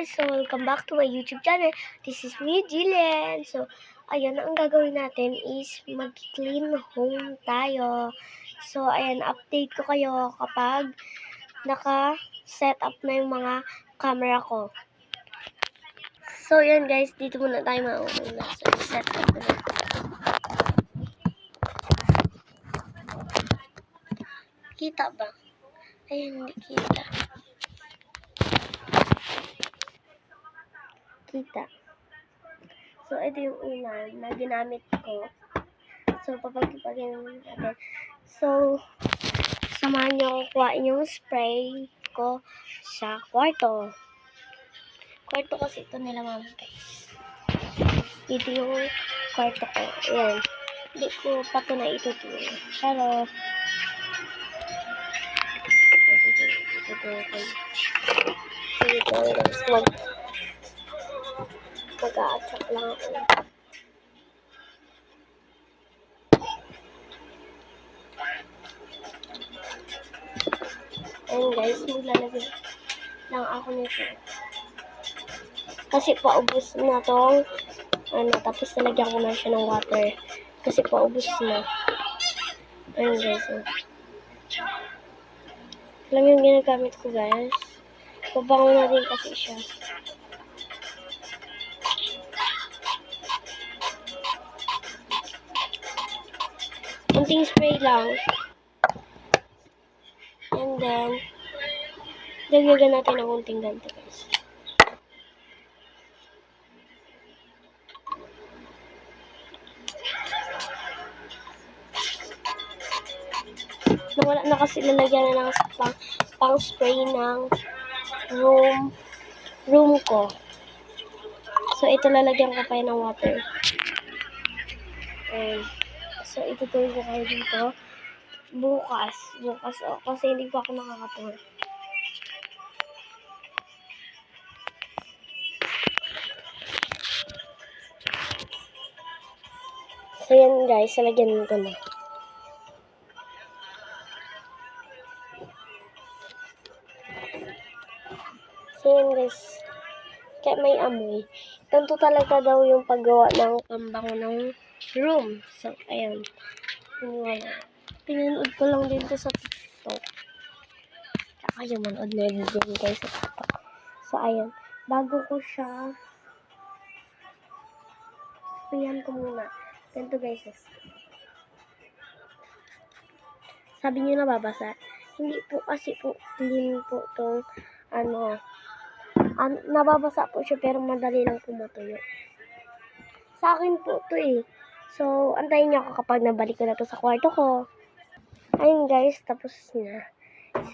guys! So, welcome back to my YouTube channel. This is me, Jillian. So, ayan, ang gagawin natin is mag-clean home tayo. So, ayan, update ko kayo kapag naka-set up na yung mga camera ko. So, ayan guys, dito muna tayo mauuna. So, set up na. Kita ba? Ayan, hindi kita. So, ito yung unan na ginamit ko. So, papagpagin natin. So, samahan nyo kuhain yung spray ko sa kwarto. Kwarto kasi ito nila mama, guys. Ito yung kwarto ko. Ayan. Hindi ko pa ito na ituturo. Pero, ito guys. Mag-a-attract lang ako. Ayun guys, maglalagay lang ako nito. Kasi paubos na tong tapos nalagyan ko na siya ng water. Kasi paubos na. Ayun guys. Alam yung ginagamit ko guys. Pabango na din kasi siya. Kunting spray lang. And then, dagdagan natin ng kunting ganito guys. Nawala na kasi lalagyan na ng pang spray ng room ko. So, ito lalagyan ko pa ng water. So, itutuloy ko kayo dito. Bukas. Kasi hindi pa ako nakaka-tour. So, yan guys. Lalagyan ko na. So, yan guys. Kaya may amoy. Ganito talaga daw yung paggawa ng pambango ng room. So, ayan. Pinanood ko lang din to sa TikTok. Tsaka yung manood na din guys sa TikTok. So, ayan. Bago ko siya sprayan ko muna. Ganito guys. Sabi niyo nababasa. Hindi po kasi po clean po tong nababasa po siya pero madali lang po matuyo. Sa akin po to eh. So, antayin niyo ako kapag nabalik ko na to sa kwarto ko. Ayun guys, tapos na.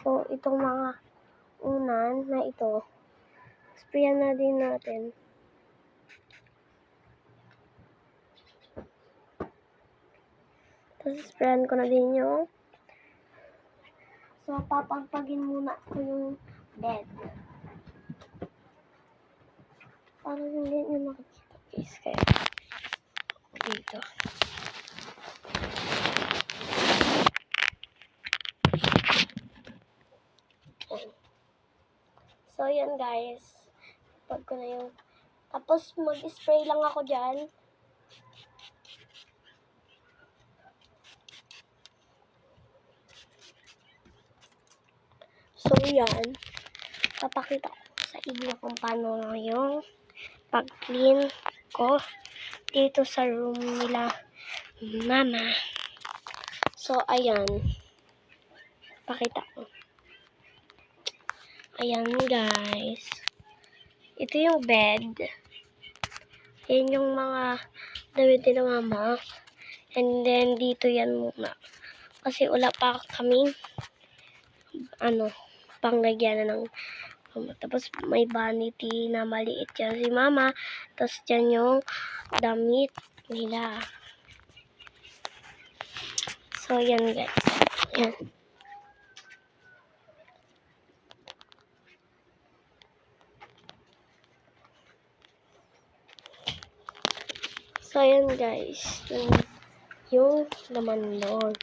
So, itong mga unan na ito, sprayan na din natin. Tapos, sprayan ko na din yung so, papagpagin muna ko yung bed. Para hindi nyo makikita guys. Kaya, dito. So, yan guys. Pag ko na yung tapos, mag-spray lang ako dyan. So, yan. Papakita ko sa inyo kung paano yung pag-clean ko dito sa room nila mama. So, ayan. Pakita ko. Ayan, guys. Ito yung bed. Ayan yung mga damit nila mama. And then, dito yan muna. Kasi wala pa kami panglagyan ng tapos may vanity na maliit yan si mama. Tapos dyan yung damit nila. So, yan guys. Yan. So, yan guys. Yung laman doon.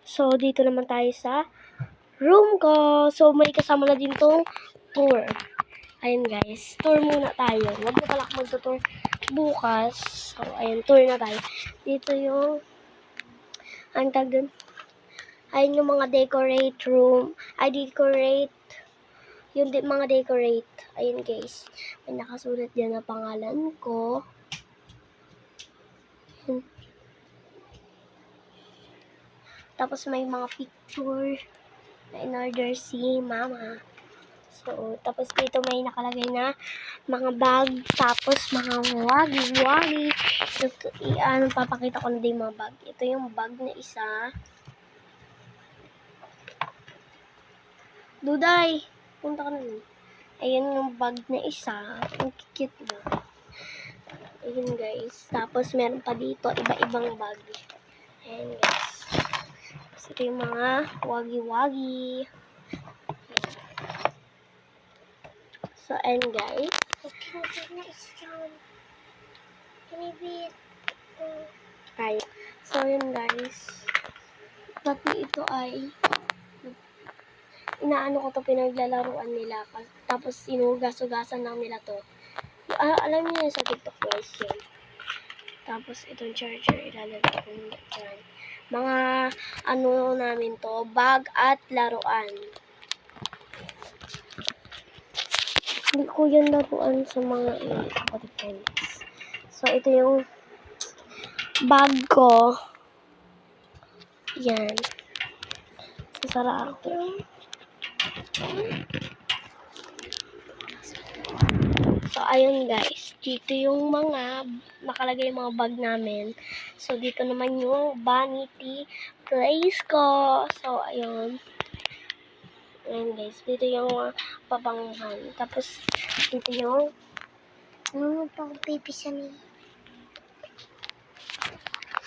So, dito naman tayo sa room ko. So, may kasama na din tong tour. Ayun guys, tour muna tayo. Huwag na pala ako magtutour bukas. So, ayun, tour na tayo. Dito yung, ang tag dun, ayun yung mga decorate room. Decorate, yung mga decorate. Ayun guys, may nakasulat dyan na pangalan ko. Ayun. Tapos may mga picture na in-order si mama. So, tapos dito may nakalagay na mga bag, tapos mga wagi-wagi. Papakita ko na din mga bag. Ito yung bag na isa. Duday! Punta ka na nun. Ayun yung bag na isa. Ang cute na. Ayun guys. Tapos meron pa dito iba-ibang bag. Ayun guys. Tapos ito yung mga wagi-wagi. So, ayun guys. Ay, so yun guys. Pati ito ay inaano ko to, pinaglalaruan nila. Tapos sinugas-ugasan lang nila to. Alam niyo yun sa TikTok guys yun. Tapos itong charger ilalagay ko dyan. Mga ano namin to, bag at laruan. Hindi ko yun laruan sa mga friends. So ito yung bag ko. Yan. Sasara ako. So, ayun guys. Dito yung mga, nakalagay yung mga bag namin. So, dito naman yung vanity place ko. So, ayun. Ayun guys. Dito yung pabanguhan. Tapos, dito yung pang baby siya niya.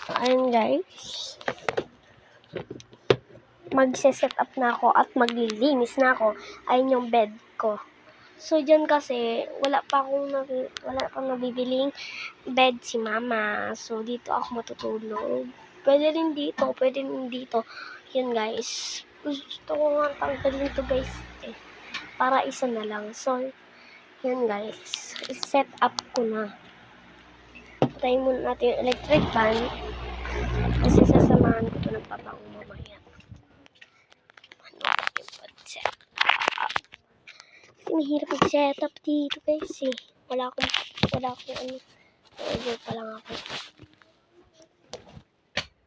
So, ayun guys. Magse-set up na ako at maglilinis na ako. Ayun yung bed ko. So, dyan kasi, wala pang nabibiling bed si mama. So, dito ako matutulog. Pwede rin dito, pwede rin dito. Yun, guys. Gusto ko nga tanggalin to, guys. Para isa na lang. So, yun, guys. Set up ko na. Patayin muna natin yung electric fan. Kasi sasamahan ko to ng pabango mamaya. Ano yung pag-set up? Kasi mahirap mag-set up dito guys eh. Wala akong ano. Order pa lang ako.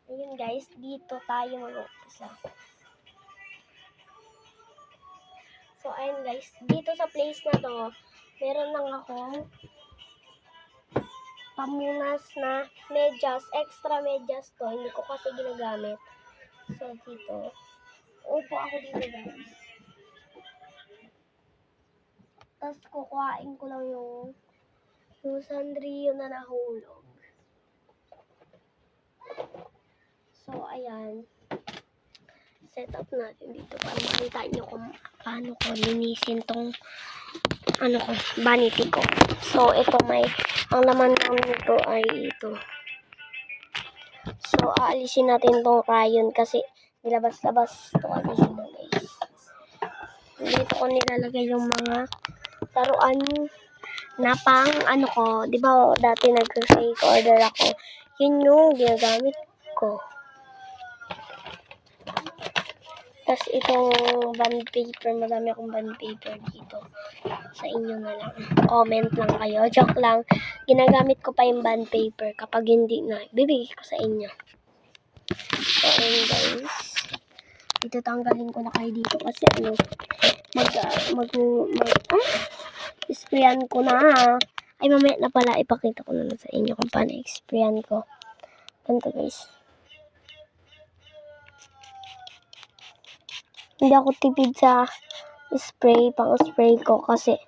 Ayun guys, dito tayo mag-umpisa. So ayun guys, dito sa place na to, meron lang akong pamunas na medyas, extra medyas to. Hindi ko kasi ginagamit. So dito, upo ako dito guys. Tapos kukuhain ko lang yung Sanrio na nahulog. So, ayan. Set up natin dito para makita nyo kung paano ko linisin tong vanity ko. So, ito ang laman lang nito ay ito. So, aalisin natin tong crayon kasi nilabas-labas ito alisin na guys. Dito ko nilalagay yung mga laruan na pang ko, di ba dati nag-fake order ako, yun yung ginagamit ko. Tapos itong bond paper, madami akong bond paper dito. Sa inyo na lang. Comment lang kayo. Joke lang. Ginagamit ko pa yung bond paper. Kapag hindi na, bibigay ko sa inyo. So, ayun guys. Ito tanggalin ko na kayo dito kasi sprayan ko na. Ay, mamaya na pala. Ipakita ko na sa inyo kung paano sprayan ko. Ganito guys. Hindi ako tipid sa spray, pang-spray ko kasi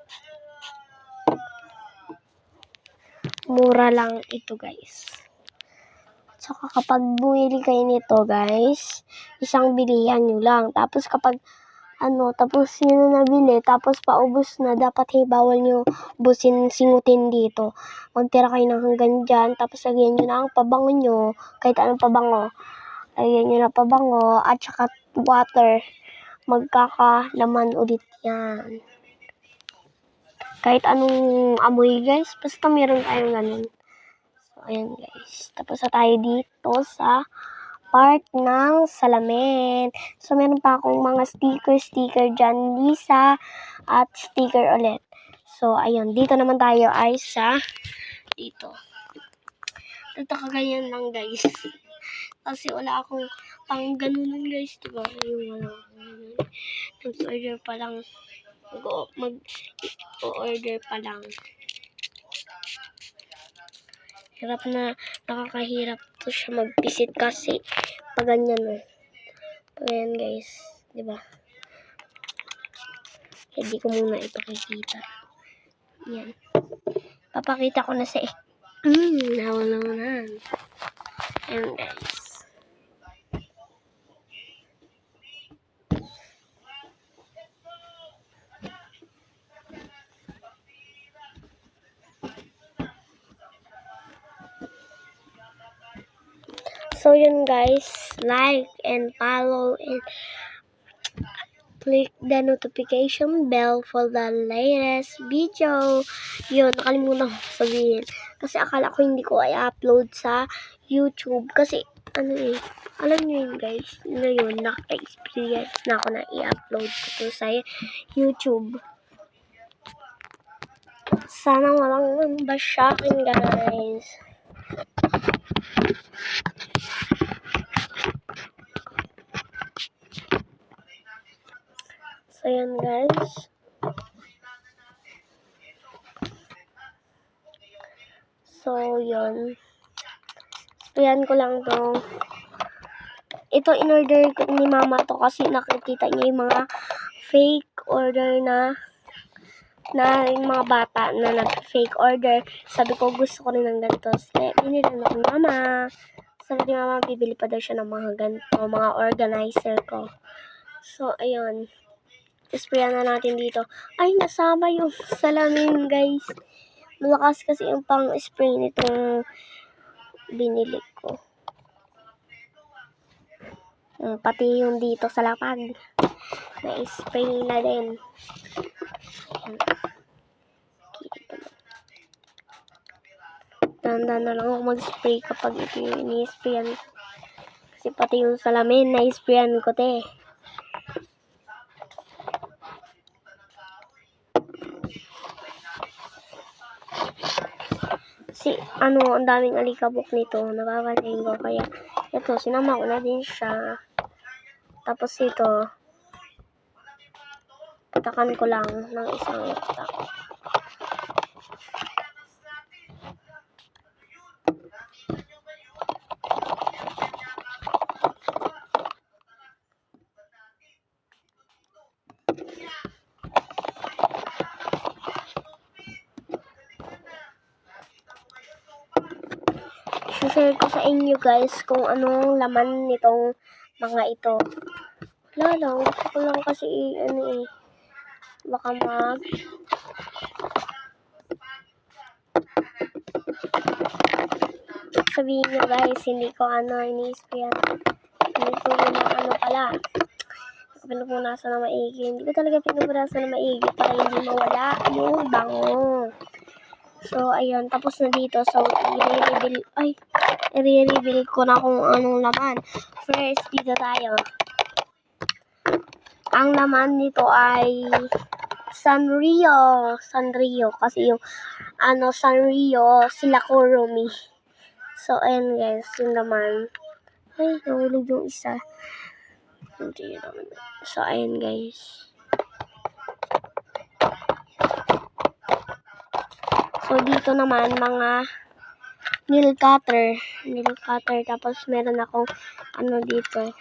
mura lang ito guys. Saka kapag bumili kayo nito guys, isang bilihan nyo lang. Tapos kapag tapos yun na nabili, tapos paubos na, dapat bawal nyo singutin dito. Magtira kayo ng hanggang dyan, tapos lagyan nyo na ang pabango nyo, kahit anong pabango. Lagyan nyo na pabango, at saka water. Magkakalaman ulit yan. kahit anong amoy guys, basta meron tayong ganun. So, ayan guys. Tapos na tayo dito sa part ng salamin. So, meron pa akong mga sticker dyan, Lisa, at sticker ulit. So, ayun. Dito naman tayo ay sa dito. Ito kaganyan lang guys. Kasi wala akong pang ganunan guys, diba? Yung mag-order pa lang. Mag-order pa lang. Hirap na, nakakahirap to siya mag-visit kasi pag ganyan Ayan guys, diba? Hindi ko muna ipakikita. Yan. Papakita ko na sa nawalan. Ayan guys. So yun guys, like and follow and click the notification bell for the latest video. Yun, nakalimutan ko sabihin. Kasi akala ko hindi ko i-upload sa YouTube. Kasi, alam nyo yun guys, ngayon, naka-experience na ako na i-upload ko sa YouTube. Sana walang basyakin guys. So, yan guys. So, yun. Ayan ko lang to. Ito, in-order ko ni mama to kasi nakikita niya yung mga fake order na yung mga bata na nag-fake order. Sabi ko, gusto ko rin ng ganito. Kaya, binili na ko ni mama. Sabi ni mama, bibili pa daw siya ng mga ganito, mga organizer ko. So, ayun. Isprayan na natin dito. Ay, nasama yung salamin, guys. Malakas kasi yung pang-spray nitong binili ko. Pati yung dito sa lapag. Na-spray na din. Tanda na lang ako mag-spray kapag ito yung ini-sprayan ko. Kasi pati yung salamin, na-sprayan ko te. Ang daming alikabok nito, nababantayin ko, kaya ito, sinama ko na din siya. Tapos ito, takan ko lang ng isang tak. I-share ko sa inyo guys kung anong laman nitong mga ito. Wala lang, gusto ko lang kasi baka sabihin nyo guys, hindi ko ini-sprayan. Hindi ko pala. Pinupunasan na maigi. Hindi ko talaga pinupunasan na maigi para hindi mawala yung bango. So, ayun. Tapos na dito. So, i-reveal ko na kung anong laman. First, dito tayo. Ang laman nito ay Sanrio. Kasi yung Sanrio, sila Kurumi. So, ayun guys. Yung laman. Ay, nahulog yung isa. So, ayun guys. So, dito naman, mga nail cutter. Tapos, meron akong, dito.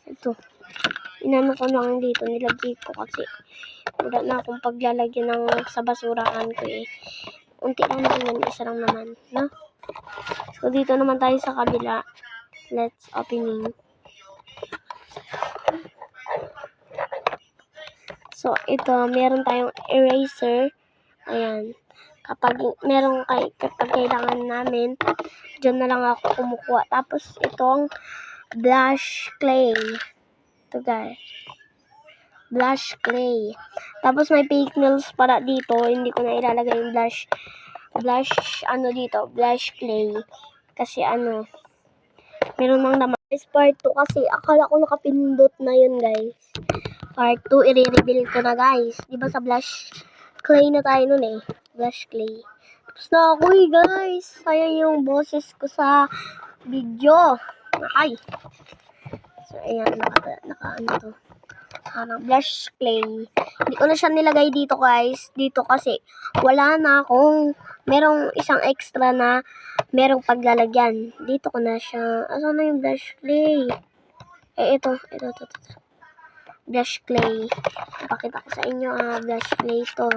Ito. Inano ko lang dito. Nilagay ko kasi wala na akong paglalagyan ng sa basurahan ko Unti lang naman, isa lang naman. No? So, dito naman tayo sa kabila. Let's opening. So, ito, meron tayong eraser. Ayan. Kapag kailangan namin, dyan na lang ako kumukuha. Tapos, itong blush clay. Ito, guys. blush clay. Tapos may fake nails para dito. Hindi ko na ilalagay yung blush clay. Kasi meron nang naman. This part 2 kasi akala ko nakapindot na yun, guys. Part 2, i-reveal ko na, guys. Diba sa blush clay na tayo nun eh. Blush clay. Tapos na ako guys. Sayang yung boses ko sa video. Ay. So, ayan. Blush clay. Hindi ko na siya nilagay dito, guys. Dito kasi wala na akong merong isang extra na merong paglalagyan. Dito ko na siya. Asan na yung blush clay? Ito. Blush clay. Pakita ko sa inyo, blush clay to.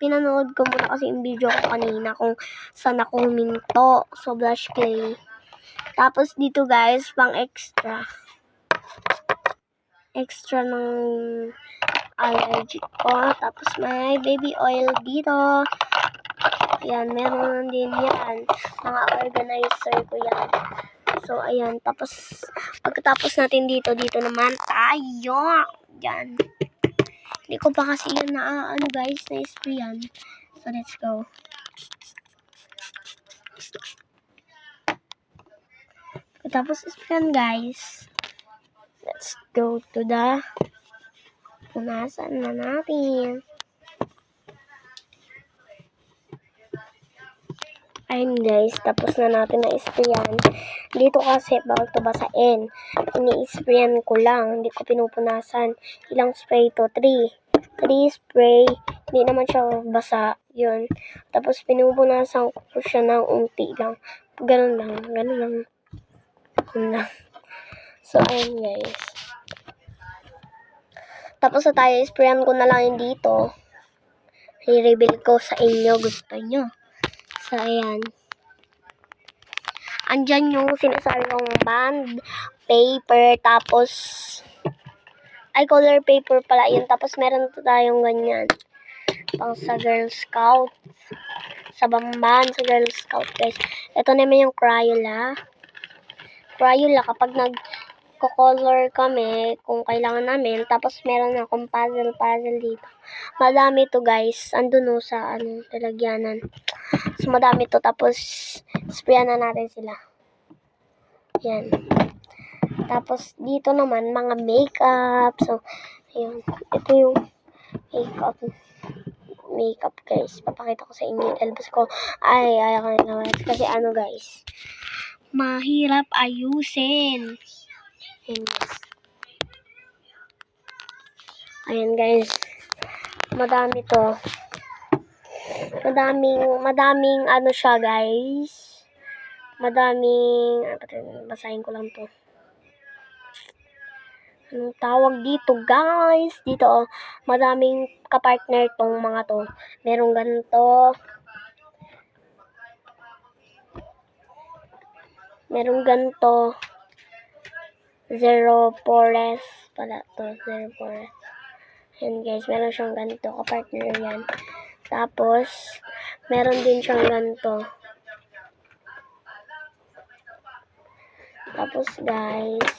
Pinanood ko muna kasi yung video ko kanina kung saan ako huminto. So, blush clay. Tapos, dito guys, pang extra. Extra ng allergic ko. Tapos, may baby oil dito. Yan, meron din yan. Mga organizer ko yan. So, ayan. Tapos, pagkatapos natin dito naman tayo. Yan. Hindi ko pa kasi yun guys, na-spray yan. So, let's go. Pagkatapos sprayan, guys. Let's go to the punasan na natin. Ayun guys, tapos na natin na-sprayan. Dito kasi bawal to basain. Ini-sprayan ko lang, hindi ko pinupunasan. Ilang spray to? 3 spray. Hindi naman siya basa. Yun. Tapos pinupunasan ko siya ng unti lang. Ganun lang. So, ayun guys. Tapos na tayo, sprayan ko na lang yung dito. I-reveal ko sa inyo. Gusto nyo. So, ayan. Andyan yung sinasabi kong band paper. Tapos, color paper pala yun. Tapos, meron tayong ganyan. Pang sa Girl Scout. Sa bamban, sa Girl Scout, guys. Ito naman yung Crayola. Kapag nag-color kami, kung kailangan namin. Tapos, meron akong puzzle dito. Madami to, guys. Andun sa, talagyanan. So, madami to. Tapos, sprayan na natin sila. Yan. Tapos, dito naman, mga makeup. So, ayun. Ito yung makeup, guys. Papakita ko sa inyo. Elbos ko. Kasi guys. Mahirap ayusin. Ayan, guys. Madami to. Madaming siya, guys. Basahin ko lang to. Anong tawag dito, guys? Dito, madaming kapartner tong mga to. Merong ganito. Zero forest pala to. Zero forest. Ayan, guys. Meron siyang ganito. Kapartner yan. Tapos, meron din siyang ganito. Tapos, guys,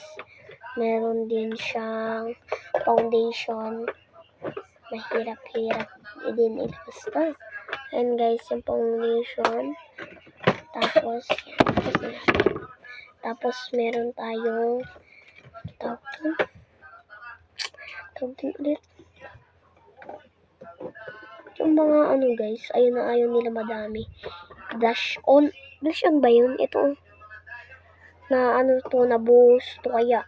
meron din siyang foundation. Mahirap din ilabas to. And guys, yung foundation. Tapos meron tayong tawag ulit. Yung mga guys, ayaw nila madami. Blush on ba yun? Ito na na boost to, kaya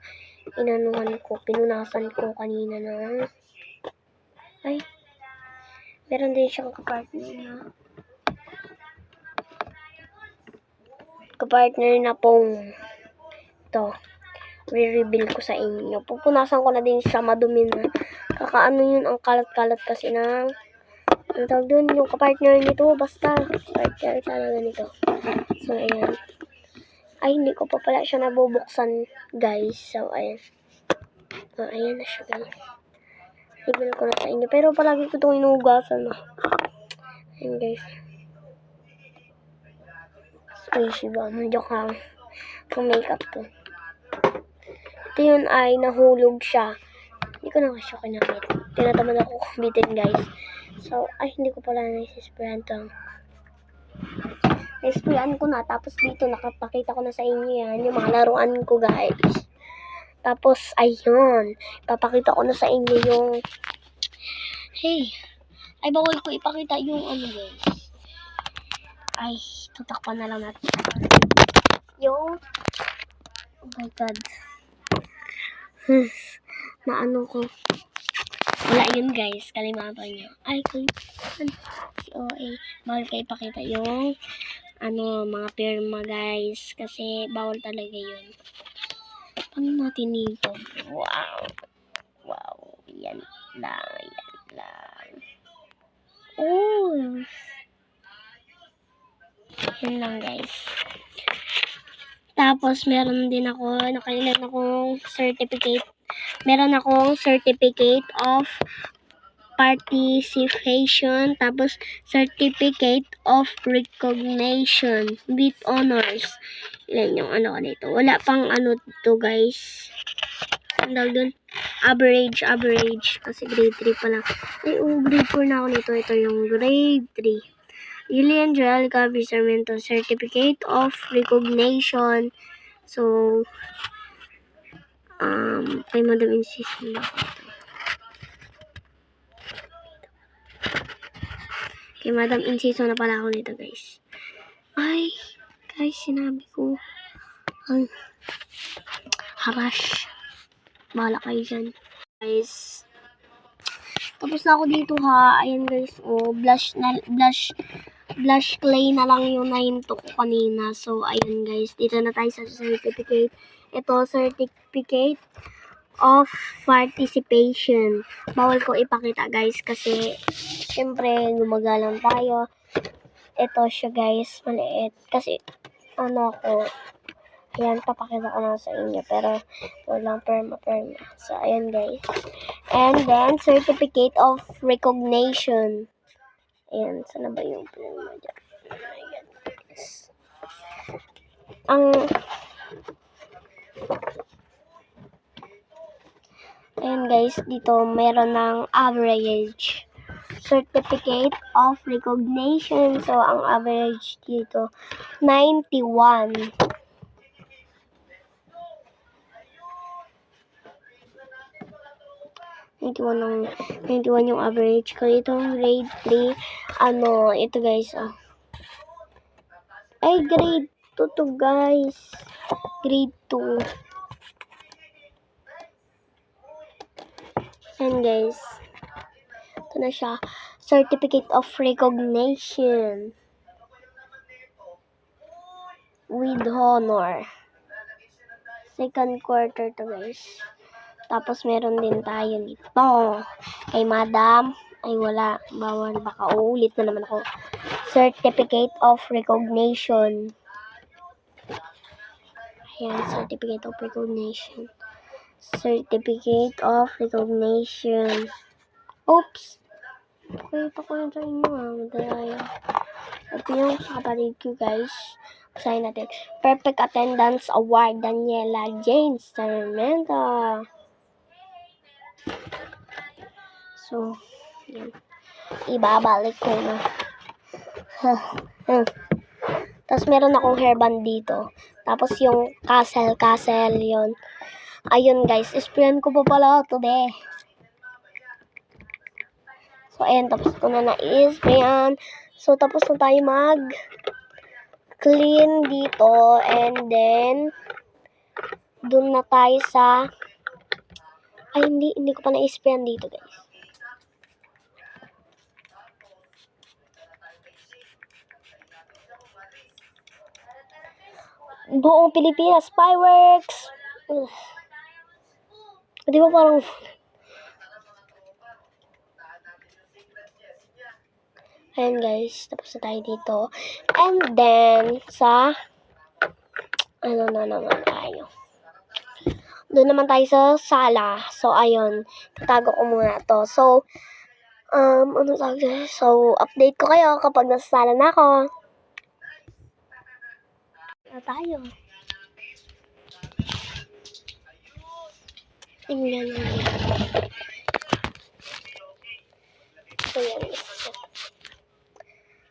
pinunasan ko kanina na meron din siyang kapartner na pong to. Re-reveal ko sa inyo. Pupunasan ko na din siya, madumi na. Yun, ang kalat-kalat kasi ng tawag doon, yung kapartner nito, basta partner talaga nito. So, ayan. Hindi ko pa pala siya nabubuksan, guys. So, ayan. Ayan na siya, guys. Reveal ko na sa inyo. Pero palagi ko itong inugasan. Ayan, guys. Squishy ba? Joke lang. Pang makeup to. Ito yun ay nahulog siya. Hindi ko na kasi siya kinamit. Tinatamad ako kumbitin, guys. So, ay, hindi ko pala naisisprayan to. Naisprayan ko na. Tapos dito, nakapakita ko na sa inyo yan. Yung mga laruan ko, guys. Tapos, ayun. Papakita ko na sa inyo yung... Hey. Ay, bawal ko ipakita yung ano, guys. Ay, tutakpan na lang natin. Yung... Oh my God. Naano ko. Wala yun, guys. Kalimatan nyo. Ay, kalimatan. OA. Bawal kayo ipakita yung mga pirma, guys. Kasi bawal talaga yun. Paano natin dito? Wow. Wow. Yan lang. Yan lang. Oh. Yan lang, guys. Tapos, meron din ako, nakailan akong certificate. Meron akong certificate of participation, tapos certificate of recognition with honors. Ilan yung ano ko dito. Wala pang ano to, guys. Ang dun, average. Kasi grade 3 pa lang. Ay, grade 4 na ako nito. Ito yung grade 3. Julian Joel Gabi Sarmiento certificate of recognition. So, kay Madam Inciso na ako. Kay Madam Inciso na pala ako nito, guys. Ay, guys, sinabi ko. Ay, harash. Bahala kayo dyan. Guys, tapos na ako dito, ha. Ayan, guys. Oh, blush clay na lang yung nahinto ko kanina. So, ayan, guys. Dito na tayo sa certificate. Ito, certificate of participation. Bawal ko ipakita, guys, kasi siyempre gumagalang tayo. Ito siya, guys, maliit. Kasi ako, ayan, papakita ko na sa inyo, pero walang perma. So, ayan, guys. And then, certificate of recognition. Ayan, sana ba yung perma dyan? Ayan, guys. Ayan, guys, dito meron ng average. Certificate of recognition. So, ang average dito, 91. 91 yung average ko. Itong grade 3, ito, guys, Ay, grade 2 to, guys. Grade 2. And, guys, ito na siya. Certificate of recognition with honor. Second quarter to, guys. Tapos, meron din tayo nito. Kay Madam. Ay, wala. Bawal. Baka uulit na naman ako. Certificate of recognition. Ayan, certificate of recognition. Certificate of recognition. Oops! Ito ko yun sa inyo, madaya. Ito yung sa kapatid ko, guys. Basahin natin. Perfect Attendance Award, Daniela Jane Sarmiento. So, yan. Ibabalik ko na. Tapos, meron akong hairband dito. Tapos, yung castle yon. Ayun, guys. Sprayan ko pa pala today. So, ayan. Tapos ko na na-sprayan. So, tapos na tayo mag-clean dito. And then, dun na tayo sa... Ay, hindi ko pa na-sprayan dito, guys. Buong Pilipinas, fireworks! Di ba parang... Ayan, guys, tapos na tayo dito. And then, ano na naman tayo. Doon naman tayo sa sala. So, ayun, tatago ko muna to. So, So, update ko kayo kapag nasa sala na ako. Na tayo. Tingnan mo. So, yan.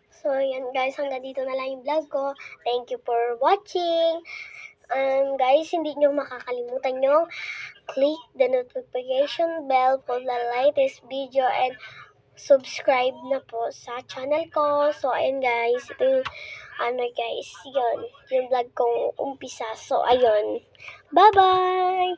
So, yan guys. Hanggang dito na lang yung vlog ko. Thank you for watching. Guys, hindi nyo makakalimutan yung click the notification bell for the latest video and subscribe na po sa channel ko. So, ayun guys. Ito yung, guys, yun. Yung vlog kong umpisa. So, ayun. Bye-bye!